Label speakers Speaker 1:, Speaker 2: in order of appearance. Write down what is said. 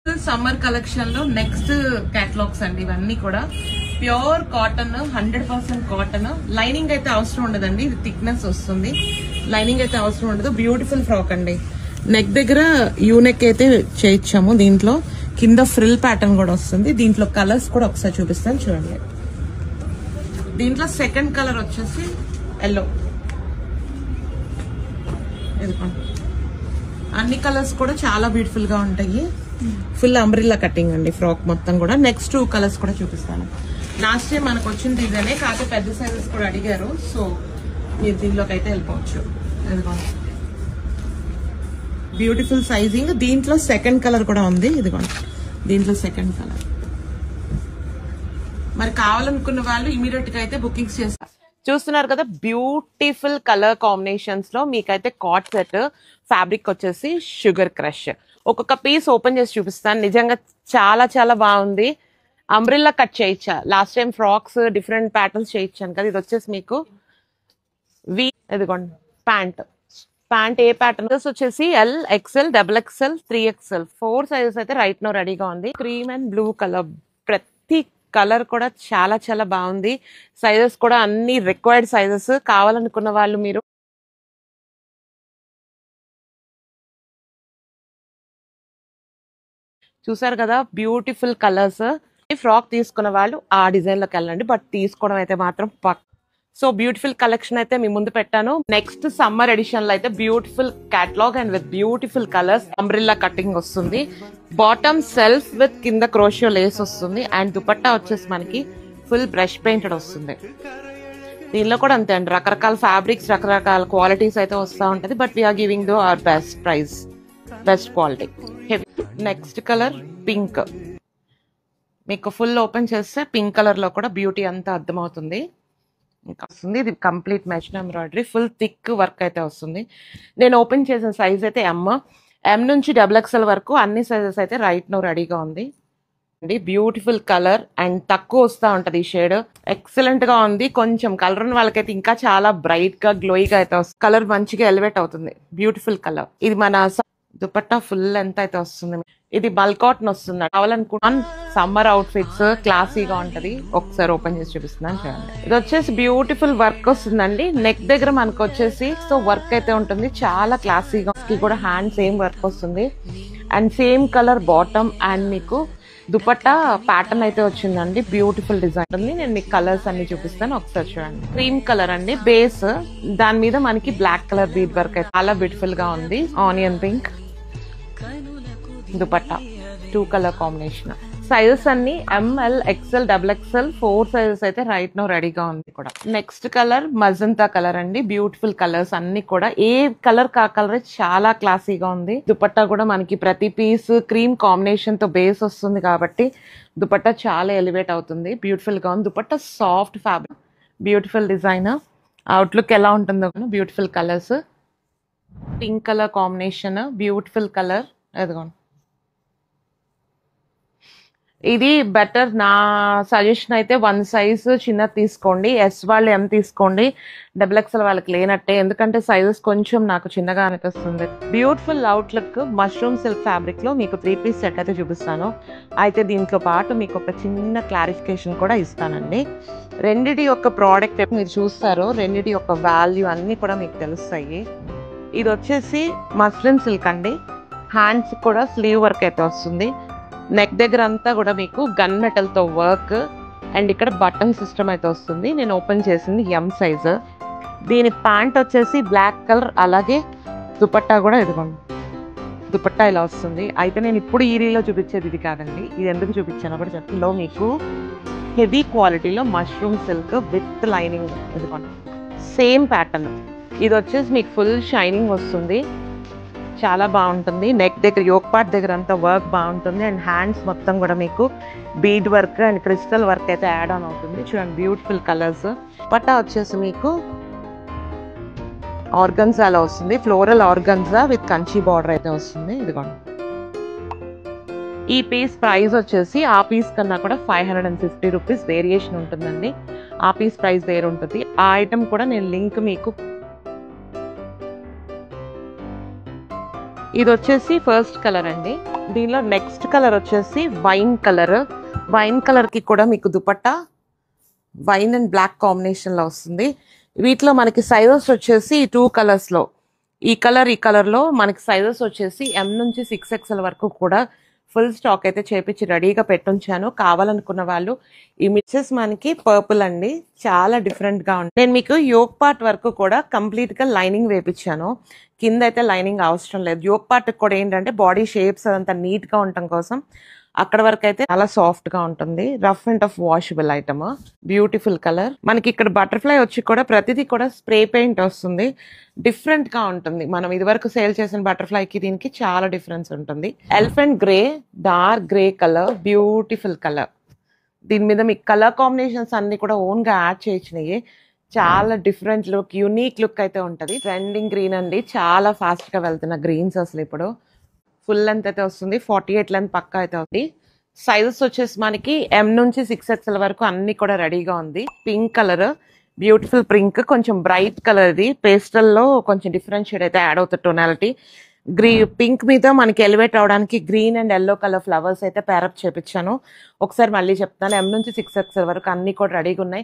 Speaker 1: Summer collection లో next catalogues అండి. ఇవన్నీ కూడా ప్యూర్ కాటన్, 100% కాటన్. లైనింగ్ అయితే అవసరం ఉండదండి, ఇది థిక్నెస్ వస్తుంది. లైనింగ్ అయితే అవసరం ఉండదు. బ్యూటిఫుల్ ఫ్రాక్ అండి. నెక్ దగ్గర యూనెక్ అయితే చేయించాము. దీంట్లో కింద ఫ్రిల్ ప్యాటర్న్ కూడా వస్తుంది. దీంట్లో కలర్స్ కూడా ఒకసారి చూపిస్తాను చూడండి. దీంట్లో సెకండ్ కలర్ వచ్చేసి ఎల్లో. అన్ని కలర్స్ కూడా చాలా బ్యూటిఫుల్ గా ఉంటాయి. ఫుల్ అంబ్రిల్లా కటింగ్ అండి ఫ్రాక్ మొత్తం కూడా. నెక్స్ట్ 2 కలర్స్ కూడా చూపిస్తాను. లాస్ట్ టైం మనకు వచ్చిన డిజైనే, కాకపోతే పెద్ద సైజెస్ కూడా అడిగారు. సో మీరు దీనిలోకి అయితే వెళ్ళిపోవచ్చు. ఇదిగోండి బ్యూటిఫుల్ సైజింగ్. దీంట్లో సెకండ్ కలర్ కూడా ఉంది. ఇదిగోండి దీంట్లో సెకండ్ కలర్. మరి కావాలనుకున్న వాళ్ళు ఇమీడియట్ గా అయితే బుకింగ్స్ చేస్తారు. చూస్తున్నారు కదా, బ్యూటిఫుల్ కలర్ కాంబినేషన్స్ లో మీకైతే కాట్ సెట్. ఫ్యాబ్రిక్ వచ్చేసి షుగర్ క్రష్. ఒక్కొక్క పీస్ ఓపెన్ చేసి చూపిస్తాను. నిజంగా చాలా చాలా బాగుంది. అంబ్రిల్లా కట్ చేయించా. Last time frocks different patterns చేయించాను కదా. ఇది వచ్చేసి మీకు వి. ఇదిగోండి ప్యాంట్ ఏ ప్యాటర్న్ వచ్చేసి L, XL, XXL, 3XL 4 sizes అయితే రైట్ నో రెడీగా ఉంది. Cream and blue colour. ప్రతి కలర్ కూడా చాలా చాలా బాగుంది. సైజెస్ కూడా అన్ని రిక్వైర్డ్ సైజెస్. కావాలనుకున్న వాళ్ళు మీరు చూసారు కదా, బ్యూటిఫుల్ కలర్స్. ఫ్రాక్ తీసుకున్న వాళ్ళు ఆ డిజైన్ లోకి వెళ్ళండి, బట్ తీసుకోవడం అయితే మాత్రం సో బ్యూటిఫుల్ కలెక్షన్ అయితే మీ ముందు పెట్టాను. నెక్స్ట్ సమ్మర్ ఎడిషన్ లో అయితే beautiful catalogue and with beautiful colours. Umbrella cutting వస్తుంది. బాటమ్ సెల్ఫ్ విత్ కింద క్రోషియో లేస్ వస్తుంది. అండ్ దుపట్టా వచ్చేసి మనకి ఫుల్ బ్రష్ పెయింటెడ్ వస్తుంది. దీనిలో కూడా అంతే అండి, రకరకాల ఫ్యాబ్రిక్స్, రకరకాల క్వాలిటీస్ అయితే వస్తూ ఉంటది. But we are giving though our best price, best quality. Next colour pink. మీకు ఫుల్ ఓపెన్ చేస్తే పింక్ కలర్ లో కూడా బ్యూటీ అంతా అర్థమవుతుంది. ఇంకా వస్తుంది. ఇది complete machine embroidery, full thick work అయితే వస్తుంది. నేను ఓపెన్ చేసిన సైజ్ అయితే ఎం నుంచి XXL వరకు అన్ని సైజెస్ అయితే రైట్ నో రెడీగా ఉంది. బ్యూటిఫుల్ కలర్ అండ్ తక్కువ వస్తూ ఉంటది ఈ షేడ్. ఎక్సలెంట్ గా ఉంది. కొంచెం కలర్ ఉన్న వాళ్ళకైతే ఇంకా చాలా బ్రైట్ గా గ్లోయిగా అయితే వస్తుంది. కలర్ మంచిగా ఎలివేట్ అవుతుంది. Beautiful colour. ఇది మన దుపట్టా ఫుల్ లెంత్ అయితే వస్తుంది. ఇది బల్క్ కాటన్ వస్తుంది. కావాలనుకున్నాను సమ్మర్ అవుట్ ఫిట్స్ క్లాసీగా ఉంటది. ఒకసారి ఓపెన్ చేసి చూపిస్తున్నాను చూడండి. ఇది వచ్చేసి బ్యూటిఫుల్ వర్క్ వస్తుందండి. నెక్ దగ్గర మనకు వచ్చేసి సో వర్క్ అయితే ఉంటుంది. చాలా క్లాసీగా కూడా హ్యాండ్ సేమ్ వర్క్ వస్తుంది. And same colour bottom. And మీకు దుపట్టా ప్యాటర్న్ అయితే వచ్చిందండి. బ్యూటిఫుల్ డిజైన్ ఉంది. నేను మీకు కలర్స్ అన్ని చూపిస్తాను, ఒకసారి చూడండి. క్రీమ్ కలర్ అండి బేస్. దాని మీద మనకి బ్లాక్ కలర్ బీడ్ వర్క్ అయితే చాలా బ్యూటిఫుల్ గా ఉంది. Onion pink dupatta 2 colour combination. Sizes అన్ని ML, XL, XXL 4 సైజెస్ అయితే రైట్ నో రెడీగా ఉంది కూడా. నెక్స్ట్ కలర్ మజంతా కలర్ అండి. బ్యూటిఫుల్ కలర్స్ అన్ని కూడా. ఏ కలర్ కా కలర్ చాలా క్లాసీగా ఉంది. దుపట్టా కూడా మనకి ప్రతి పీస్ క్రీమ్ కాంబినేషన్ తో బేస్ వస్తుంది కాబట్టి దుపట్టా చాలా ఎలివేట్ అవుతుంది. బ్యూటిఫుల్ గా ఉంది. Dupatta soft fabric, beautiful design. Outlook ఎలా ఉంటుందో beautiful colours. Pink colour combination, beautiful colour. ఎదుగోండి, ఇది బెటర్. నా సజెషన్ అయితే 1 సైజ్ చిన్నది తీసుకోండి. S వాళ్ళు M తీసుకోండి. XXL వాళ్ళకి లేనట్టే, ఎందుకంటే సైజెస్ కొంచెం నాకు చిన్నగా అనిపిస్తుంది. Beautiful outlook mushroom silk fabric లో మీకు 3 పీస్ సెట్ అయితే చూపిస్తాను. అయితే దీంతో పాటు మీకు ఒక చిన్న క్లారిఫికేషన్ కూడా ఇస్తానండి. రెండిటి యొక్క ప్రోడక్ట్ మీరు చూస్తారో రెండిటి యొక్క వాల్యూ అన్ని కూడా మీకు తెలుస్తాయి. ఇది వచ్చేసి మస్లిన్ సిల్క్ అండి. హ్యాండ్స్ కూడా స్లీవ్ వర్క్ అయితే వస్తుంది. నెక్ దగ్గర అంతా కూడా మీకు గన్ మెటల్ తో వర్క్. అండ్ ఇక్కడ బటన్ సిస్టమ్ అయితే వస్తుంది. నేను ఓపెన్ చేసింది M సైజ్. దీని ప్యాంట్ వచ్చేసి బ్లాక్ కలర్. అలాగే దుపట్టా కూడా ఇదిగోండి, దుపట్టా ఇలా వస్తుంది. అయితే నేను ఇప్పుడు ఈ రీల్లో చూపించేది ఇది కాదండి. ఇది ఎందుకు చూపించానో కూడా చెప్తాను. మీకు హెవీ క్వాలిటీలో మష్రూమ్ సిల్క్ విత్ లైనింగ్. ఇదిగోండి సేమ్ ప్యాటర్న్. ఇది వచ్చేసి మీకు ఫుల్ షైనింగ్ వస్తుంది. చాలా బాగుంటుంది. నెక్ దగ్గర యోక్ పార్ట్ దగ్గర అంతా వర్క్ బాగుంటుంది. అండ్ హ్యాండ్స్ మొత్తం కూడా మీకు bead work and crystal work అయితే యాడ్ ఆన్ అవుతుంది. చూడండి బ్యూటిఫుల్ కలర్స్. పట్టా వచ్చేసి మీకు ఆర్గన్జాలో వస్తుంది. Floral organza with Kanchi border అయితే వస్తుంది. ఇదిగోండి, ఈ పీస్ ప్రైస్ వచ్చేసి ఆ పీస్ కన్నా కూడా 550 రూపీస్ వేరియేషన్ ఉంటుందండి. ఆ పీస్ ప్రైస్ వేరు ఉంటుంది. ఆ ఐటమ్ కూడా నేను లింక్ మీకు ఇది వచ్చేసి ఫస్ట్ కలర్ అండి. దీనిలో నెక్స్ట్ కలర్ వచ్చేసి వైన్ కలర్. వైన్ కలర్ కి కూడా మీకు dupatta wine and black combination లో వస్తుంది. వీటిలో మనకి సైజెస్ వచ్చేసి 2 కలర్స్ లో, ఈ కలర్ లో మనకి సైజెస్ వచ్చేసి M నుంచి 6XL వరకు కూడా ఫుల్ స్టాక్ అయితే చేపించి రెడీగా పెట్టుంచాను. కావాలనుకున్న వాళ్ళు ఈ మిక్సెస్ మనకి పర్పుల్ అండి, చాలా డిఫరెంట్ గా ఉంది. నేను మీకు యోక్ పార్ట్ వరకు కూడా కంప్లీట్ గా లైనింగ్ వేపించాను. కింద అయితే లైనింగ్ అవసరం లేదు. యోక్ పార్ట్ కూడా ఏంటంటే బాడీ షేప్స్ అదంతా నీట్ గా ఉండటం కోసం అక్కడ వరకు అయితే చాలా సాఫ్ట్ గా ఉంటుంది. Rough and tough washable item, beautiful colour. మనకి ఇక్కడ బటర్ఫ్లై వచ్చి కూడా ప్రతిదీ కూడా స్ప్రే పెయింట్ వస్తుంది. డిఫరెంట్ గా ఉంటుంది. మనం ఇదివరకు సేల్ చేసిన బటర్ఫ్లై కి దీనికి చాలా డిఫరెన్స్ ఉంటుంది. Elephant grey, dark grey colour, beautiful colour. దీని మీద మీకు కలర్ కాంబినేషన్స్ అన్ని కూడా ఓన్ గా యాడ్ చేయించినాయి. చాలా డిఫరెంట్ లుక్, యూనిక్ లుక్ అయితే ఉంటది. ట్రెండింగ్ గ్రీన్ అండి, చాలా ఫాస్ట్ గా వెళ్తున్న గ్రీన్స్ అసలు ఇప్పుడు. ఫుల్ లెంత్ అయితే వస్తుంది, 48 లెంత్ పక్కా అయితే ఉంది. సైజెస్ వచ్చేసి మనకి M నుంచి 6XL వరకు అన్ని కూడా రెడీగా ఉంది. పింక్ కలర్, బ్యూటిఫుల్ పింక్, కొంచెం బ్రైట్ కలర్. ఇది పేస్టల్ లో కొంచెం డిఫరెంట్ షేడ్ అయితే యాడ్ అవుతుంది టోనాలిటీ. పింక్ మీద మనకి ఎలివేట్ అవడానికి green and yellow colour flowers అయితే పేరప్ చేపించాను. ఒకసారి మళ్ళీ చెప్తాను, M నుంచి 6XL వరకు అన్ని కూడా రెడీగా ఉన్నాయి.